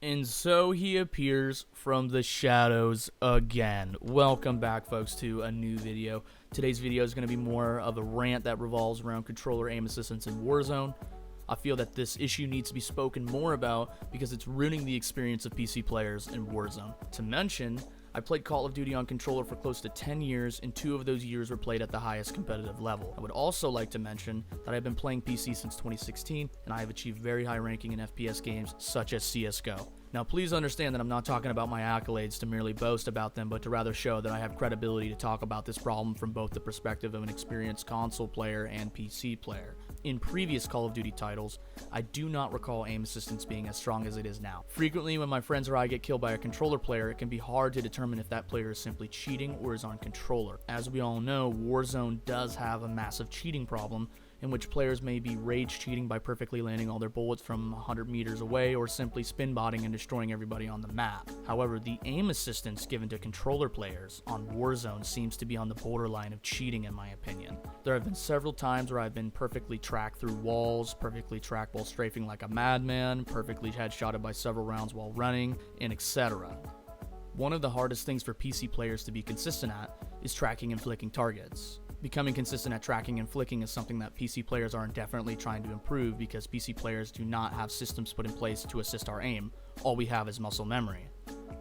And so he appears from the shadows again. Welcome back, folks, to a new video. Today's video is going to be more of a rant that revolves around controller aim assistance in Warzone. I feel that this issue needs to be spoken more about because it's ruining the experience of PC players in Warzone. To mention, I played Call of Duty on controller for close to 10 years, and 2 of those years were played at the highest competitive level. I would also like to mention that I've been playing PC since 2016, and I have achieved very high ranking in FPS games such as CSGO. Now please understand that I'm not talking about my accolades to merely boast about them, but to rather show that I have credibility to talk about this problem from both the perspective of an experienced console player and PC player. In previous Call of Duty titles, I do not recall aim assistance being as strong as it is now. Frequently when my friends or I get killed by a controller player, it can be hard to determine if that player is simply cheating or is on controller. As we all know, Warzone does have a massive cheating problem, in which players may be rage cheating by perfectly landing all their bullets from 100 meters away or simply spin botting and destroying everybody on the map. However, the aim assistance given to controller players on Warzone seems to be on the borderline of cheating in my opinion. There have been several times where I've been perfectly tracked through walls, perfectly tracked while strafing like a madman, perfectly headshotted by several rounds while running, and etc. One of the hardest things for PC players to be consistent at is tracking and flicking targets. Becoming consistent at tracking and flicking is something that PC players are indefinitely trying to improve because PC players do not have systems put in place to assist our aim. All we have is muscle memory.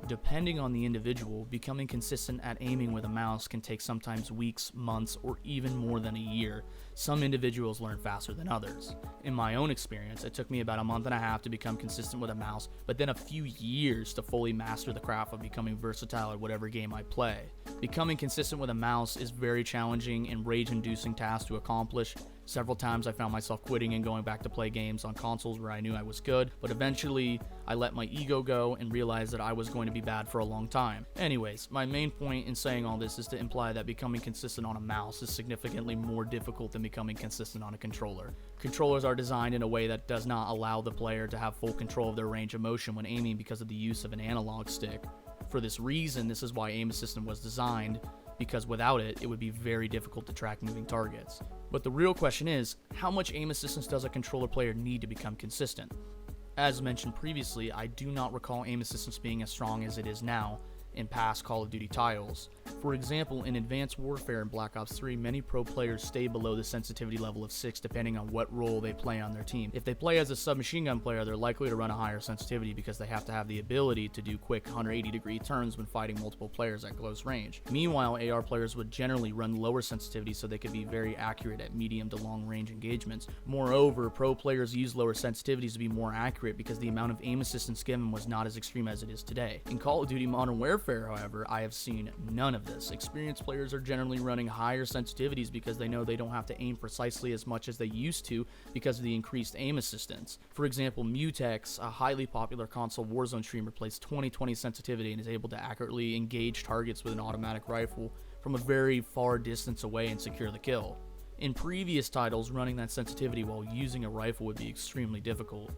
Depending on the individual, becoming consistent at aiming with a mouse can take sometimes weeks, months, or even more than a year. Some individuals learn faster than others. In my own experience, it took me about a month and a half to become consistent with a mouse, but then a few years to fully master the craft of becoming versatile at whatever game I play. Becoming consistent with a mouse is very challenging and rage-inducing task to accomplish. Several times I found myself quitting and going back to play games on consoles where I knew I was good, but eventually I let my ego go and realized that I was going to be bad for a long time. Anyways, my main point in saying all this is to imply that becoming consistent on a mouse is significantly more difficult than becoming consistent on a controller. Controllers are designed in a way that does not allow the player to have full control of their range of motion when aiming because of the use of an analog stick. For this reason, this is why aim assistant was designed, because without it, it would be very difficult to track moving targets. But the real question is, how much aim assistance does a controller player need to become consistent? As mentioned previously, I do not recall aim assistance being as strong as it is now in past Call of Duty titles. For example, in Advanced Warfare and Black Ops 3, many pro players stay below the sensitivity level of 6 depending on what role they play on their team. If they play as a submachine gun player, they're likely to run a higher sensitivity because they have to have the ability to do quick 180-degree turns when fighting multiple players at close range. Meanwhile, AR players would generally run lower sensitivity so they could be very accurate at medium to long range engagements. Moreover, pro players use lower sensitivities to be more accurate because the amount of aim assistance given was not as extreme as it is today. In Call of Duty Modern Warfare, however, I have seen none of this. Experienced players are generally running higher sensitivities because they know they don't have to aim precisely as much as they used to because of the increased aim assistance. For example, Mutex, a highly popular console Warzone streamer, plays 20/20 sensitivity and is able to accurately engage targets with an automatic rifle from a very far distance away and secure the kill. In previous titles, running that sensitivity while using a rifle would be extremely difficult.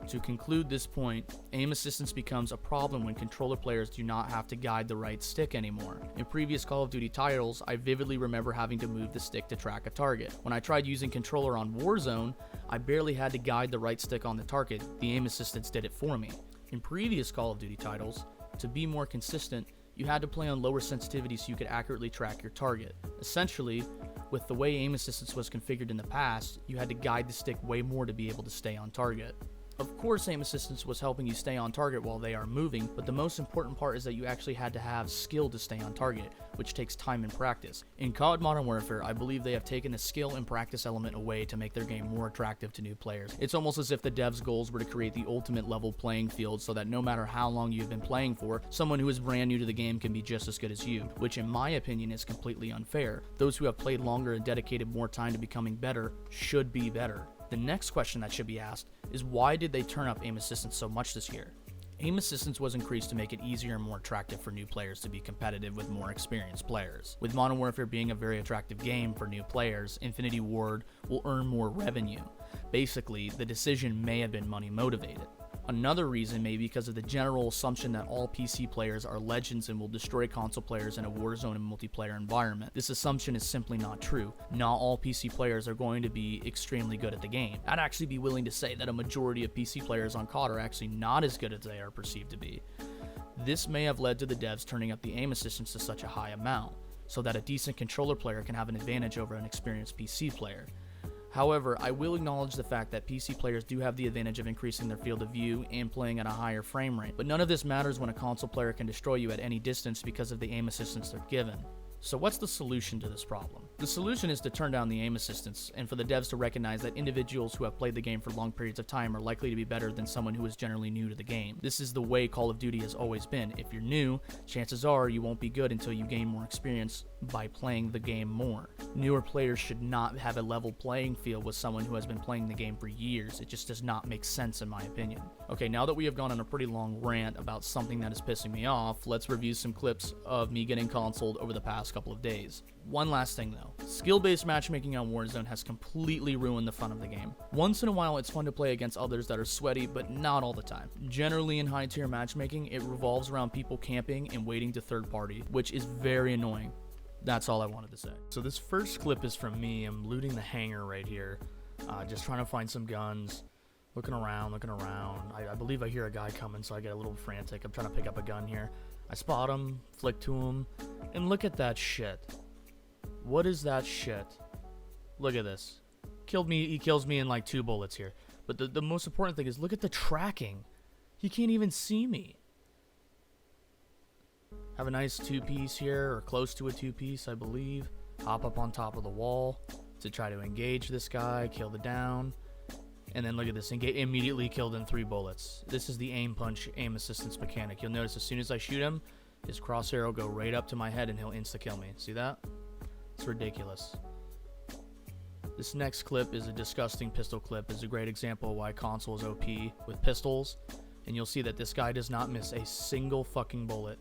To conclude this point, aim assistance becomes a problem when controller players do not have to guide the right stick anymore. In previous Call of Duty titles, I vividly remember having to move the stick to track a target. When I tried using controller on Warzone, I barely had to guide the right stick on the target, the aim assistance did it for me. In previous Call of Duty titles, to be more consistent, you had to play on lower sensitivity so you could accurately track your target. Essentially, with the way aim assistance was configured in the past, you had to guide the stick way more to be able to stay on target. Of course, aim assistance was helping you stay on target while they are moving, but the most important part is that you actually had to have skill to stay on target, which takes time and practice. In COD Modern Warfare, I believe they have taken the skill and practice element away to make their game more attractive to new players. It's almost as if the devs' goals were to create the ultimate level playing field so that no matter how long you've been playing for, someone who is brand new to the game can be just as good as you, which in my opinion is completely unfair. Those who have played longer and dedicated more time to becoming better should be better. The next question that should be asked is, why did they turn up aim assistance so much this year? Aim assistance was increased to make it easier and more attractive for new players to be competitive with more experienced players. With Modern Warfare being a very attractive game for new players, Infinity Ward will earn more revenue. Basically, the decision may have been money motivated. Another reason may be because of the general assumption that all PC players are legends and will destroy console players in a Warzone and multiplayer environment. This assumption is simply not true. Not all PC players are going to be extremely good at the game. I'd actually be willing to say that a majority of PC players on COD are actually not as good as they are perceived to be. This may have led to the devs turning up the aim assistance to such a high amount, so that a decent controller player can have an advantage over an experienced PC player. However, I will acknowledge the fact that PC players do have the advantage of increasing their field of view and playing at a higher frame rate, but none of this matters when a console player can destroy you at any distance because of the aim assistance they're given. So what's the solution to this problem? The solution is to turn down the aim assistance, and for the devs to recognize that individuals who have played the game for long periods of time are likely to be better than someone who is generally new to the game. This is the way Call of Duty has always been. If you're new, chances are you won't be good until you gain more experience by playing the game more. Newer players should not have a level playing field with someone who has been playing the game for years. It just does not make sense in my opinion. Okay, now that we have gone on a pretty long rant about something that is pissing me off, let's review some clips of me getting consoled over the past couple of days. One last thing though, skill-based matchmaking on Warzone has completely ruined the fun of the game. Once in a while it's fun to play against others that are sweaty, but not all the time. Generally in high tier matchmaking, it revolves around people camping and waiting to third party, which is very annoying. That's all I wanted to say. So this first clip is from me. I'm looting the hangar right here, just trying to find some guns, looking around. I believe I hear a guy coming, so I get a little frantic. I'm trying to pick up a gun here. I spot him, flick to him, and look at that shit. What is that shit? Look at this. He kills me in like 2 bullets here. But the most important thing is look at the tracking. He can't even see me. Have a nice 2-piece here, or close to a 2-piece, I believe. Hop up on top of the wall to try to engage this guy, kill the down. And then look at this, immediately killed in 3 bullets. This is the aim punch, aim assistance mechanic. You'll notice as soon as I shoot him, his crosshair will go right up to my head and he'll insta-kill me. See that? It's ridiculous. This next clip is a disgusting pistol clip. It's a great example of why console is OP with pistols. And you'll see that this guy does not miss a single fucking bullet.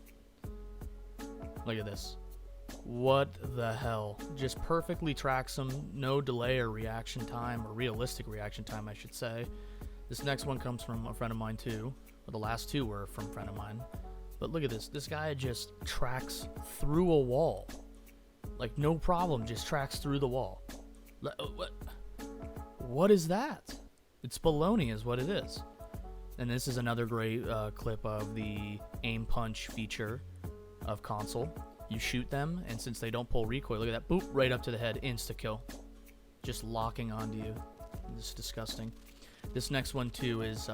Look at this. What the hell? Just perfectly tracks him. No delay or reaction time, or realistic reaction time, I should say. This next one comes from a friend of mine too. Or the last 2 were from a friend of mine. But look at this. This guy just tracks through a wall. Like, no problem. Just tracks through the wall. What is that? It's baloney is what it is. And this is another great clip of the aim punch feature of console. You shoot them, and since they don't pull recoil, look at that, boop, right up to the head, insta-kill. Just locking onto you. It's disgusting. This next one, too, is,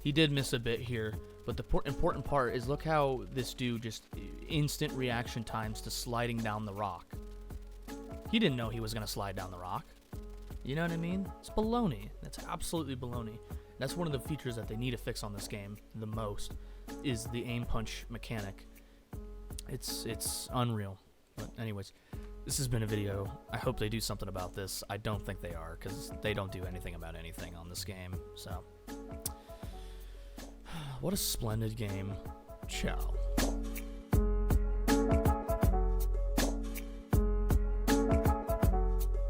he did miss a bit here, but the important part is look how this dude just instant reaction times to sliding down the rock. He didn't know he was going to slide down the rock. You know what I mean? It's baloney. That's absolutely baloney. That's one of the features that they need to fix on this game the most, is the aim punch mechanic. It's unreal. But anyways, this has been a video. I hope they do something about this. I don't think they are, because they don't do anything about anything on this game. So, what a splendid game. Ciao.